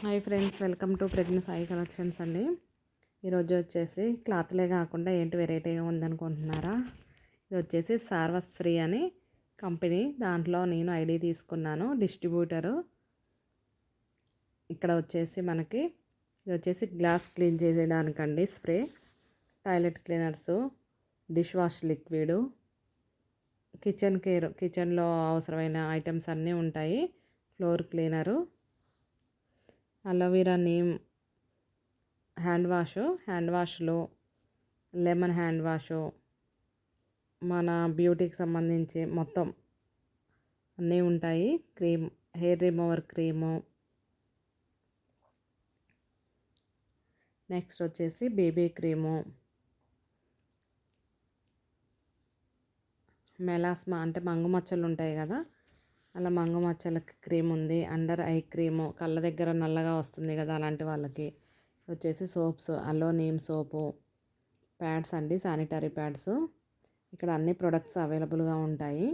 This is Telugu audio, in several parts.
Hi friends, welcome to Pragna Sai collections అండి. ఈరోజు వచ్చేసి క్లాత్లే కాకుండా ఏంటి వెరైటీగా ఉందనుకుంటున్నారా? ఇది వచ్చేసి సార్వశ్రీ అని కంపెనీ, దాంట్లో నేను ఐడి తీసుకున్నాను, డిస్ట్రిబ్యూటరు. ఇక్కడ వచ్చేసి మనకి ఇది వచ్చేసి గ్లాస్ క్లీన్ చేసేయడానికండి, spray, toilet cleaners, dish wash liquid, కిచెన్లో అవసరమైన ఐటమ్స్ అన్నీ ఉంటాయి. Floor cleaner, aloe vera neem hand వాష్లు, లెమన్ హ్యాండ్ వాషు, మన బ్యూటీకి సంబంధించి మొత్తం అన్నీ ఉంటాయి. Cream, hair remover cream, next వచ్చేసి బేబీ క్రీము, మెలాస్మా అంటే మంగు మచ్చలు ఉంటాయి కదా, అలా మంగు మచ్చలకి క్రీమ్ ఉంది. అండర్ ఐ క్రీము, కళ్ళ దగ్గర నల్లగా వస్తుంది కదా అలాంటి వాళ్ళకి. వచ్చేసి soaps, aloe neem soap, pads అండి, శానిటరీ ప్యాడ్స్. ఇక్కడ అన్ని ప్రొడక్ట్స్ అవైలబుల్గా ఉంటాయి.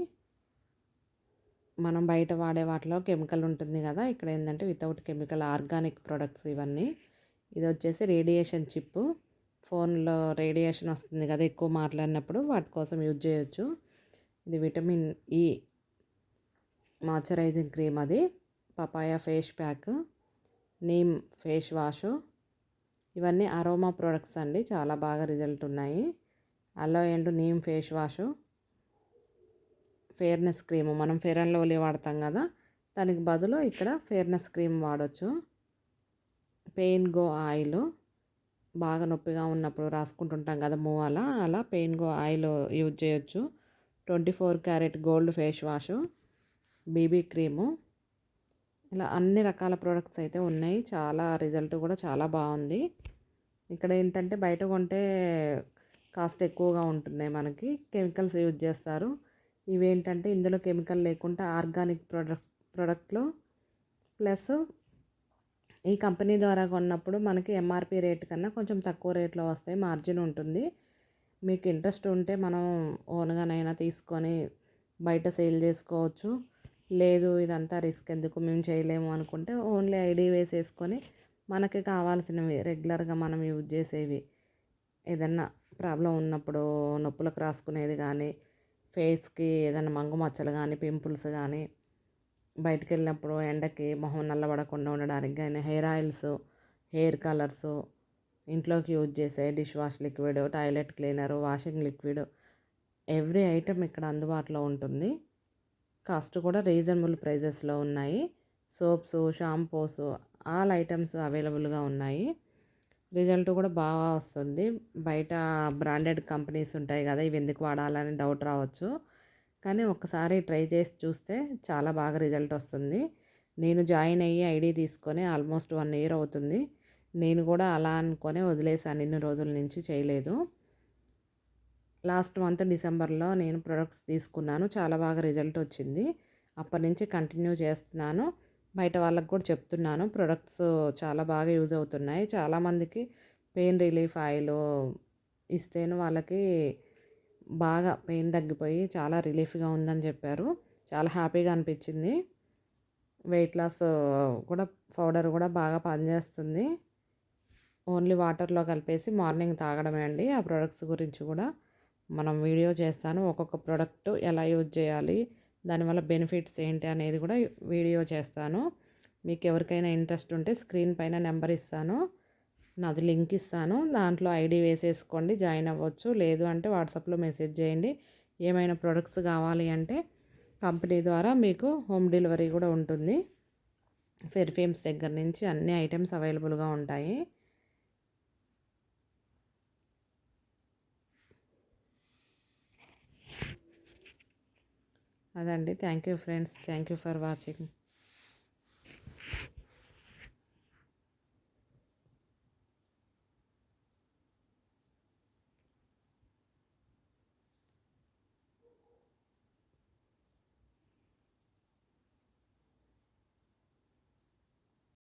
మనం బయట వాడే వాటిలో కెమికల్ ఉంటుంది కదా, ఇక్కడ ఏంటంటే వితౌట్ కెమికల్ ఆర్గానిక్ ప్రొడక్ట్స్ ఇవన్నీ. ఇది వచ్చేసి రేడియేషన్ చిప్, ఫోన్లో రేడియేషన్ వస్తుంది కదా ఎక్కువ మాట్లాడినప్పుడు, వాటి కోసం యూజ్ చేయొచ్చు. ఇది విటమిన్ ఈ మాయిశ్చరైజింగ్ క్రీమ్, అది papaya face pack, neem face wash. ఇవన్నీ అరోమా ప్రొడక్ట్స్ అండి, చాలా బాగా రిజల్ట్ ఉన్నాయి. Aloe and neem face wash, fairness cream, మనం ఫెయిర్ అండ్ లవ్లీ వాడతాం కదా, దానికి బదులు ఇక్కడ ఫేర్నెస్ క్రీమ్ వాడచ్చు. పెయిన్ గో ఆయిల్, బాగా నొప్పిగా ఉన్నప్పుడు రాసుకుంటుంటాం కదా అలా పెయిన్ గో ఆయిల్ యూజ్ చేయొచ్చు. 24 carat gold face wash, BB cream, ఇలా అన్ని రకాల ప్రోడక్ట్స్ అయితే ఉన్నాయి. చాలా రిజల్ట్ కూడా చాలా బాగుంది. ఇక్కడ ఏంటంటే బయట కొంటే కాస్ట్ ఎక్కువగా ఉంటున్నాయి, మనకి కెమికల్స్ యూజ్ చేస్తారు. ఇవేంటంటే ఇందులో కెమికల్ లేకుండా ఆర్గానిక్ ప్రొడక్ట్లు, ప్లస్ ఈ కంపెనీ ద్వారా కొన్నప్పుడు మనకి ఎంఆర్పి రేట్ కన్నా కొంచెం తక్కువ రేట్లో వస్తాయి, మార్జిన్ ఉంటుంది. మీకు ఇంట్రెస్ట్ ఉంటే మనం ఓన్గానైనా తీసుకొని బయట సేల్ చేసుకోవచ్చు. లేదు ఇదంతా రిస్క్ ఎందుకు, మేము చేయలేము అనుకుంటే ఓన్లీ ఐడి వేసేసుకొని మనకి కావాల్సినవి రెగ్యులర్గా మనం యూజ్ చేసేవి, ఏదన్నా ప్రాబ్లం ఉన్నప్పుడు నొప్పులకు రాసుకునేది కానీ, ఫేస్కి ఏదైనా మంగు మచ్చలు కానీ, పింపుల్స్ కానీ, బయటికి వెళ్ళినప్పుడు ఎండకి మొహం నల్లబడకుండా ఉండడానికి కానీ, హెయిర్ ఆయిల్స్, హెయిర్ కలర్సు, ఇంట్లోకి యూజ్ చేసే dish wash liquid, toilet cleaner, washing liquid, every item ఇక్కడ అందుబాటులో ఉంటుంది. కాస్ట్ కూడా రీజనబుల్ ప్రైజెస్లో ఉన్నాయి. సోప్స్, షాంపూస్, ఆల్ ఐటమ్స్ అవైలబుల్గా ఉన్నాయి. రిజల్ట్ కూడా బాగా వస్తుంది. బయట బ్రాండెడ్ కంపెనీస్ ఉంటాయి కదా, ఇవి ఎందుకు వాడాలని డౌట్ రావచ్చు, కానీ ఒకసారి ట్రై చేసి చూస్తే చాలా బాగా రిజల్ట్ వస్తుంది. నేను జాయిన్ అయ్యి ఐడి తీసుకొని ఆల్మోస్ట్ 1 ఇయర్ అవుతుంది. నేను కూడా అలా అనుకొని వదిలేసాను, ఇన్ని రోజుల నుంచి చేయలేదు. లాస్ట్ మంత్ డిసెంబర్లో నేను ప్రొడక్ట్స్ తీసుకున్నాను, చాలా బాగా రిజల్ట్ వచ్చింది. అప్పటి నుంచి కంటిన్యూ చేస్తున్నాను, బయట వాళ్ళకు కూడా చెప్తున్నాను. ప్రొడక్ట్స్ చాలా బాగా యూజ్ అవుతున్నాయి. చాలామందికి పెయిన్ రిలీఫ్ ఆయిల్ ఇస్తేను వాళ్ళకి బాగా పెయిన్ తగ్గిపోయి చాలా రిలీఫ్గా ఉందని చెప్పారు. చాలా హ్యాపీగా అనిపించింది. వెయిట్ లాస్ కూడా పౌడర్ కూడా బాగా పనిచేస్తుంది. ఓన్లీ వాటర్లో కలిపేసి మార్నింగ్ తాగడమే అండి. ఆ ప్రొడక్ట్స్ గురించి కూడా మనం వీడియో చేస్తాను, ఒక్కొక్క ప్రోడక్ట్ ఎలా యూజ్ చేయాలి, దానివల్ల బెనిఫిట్స్ ఏంటి అనేది కూడా వీడియో చేస్తాను. మీకు ఎవరికైనా ఇంట్రెస్ట్ ఉంటే స్క్రీన్ పైన నెంబర్ ఇస్తాను, నాది లింక్ ఇస్తాను, దాంట్లో ఐడి వేసేసుకోండి, జాయిన్ అవ్వచ్చు. లేదు అంటే వాట్సాప్లో మెసేజ్ చేయండి. ఏమైనా ప్రొడక్ట్స్ కావాలి అంటే కంపెనీ ద్వారా మీకు హోమ్ డెలివరీ కూడా ఉంటుంది. పెర్ఫ్యూమ్స్ దగ్గర నుంచి అన్ని ఐటమ్స్ అవైలబుల్గా ఉంటాయి. అదండి. Thank you friends, thank you for watching.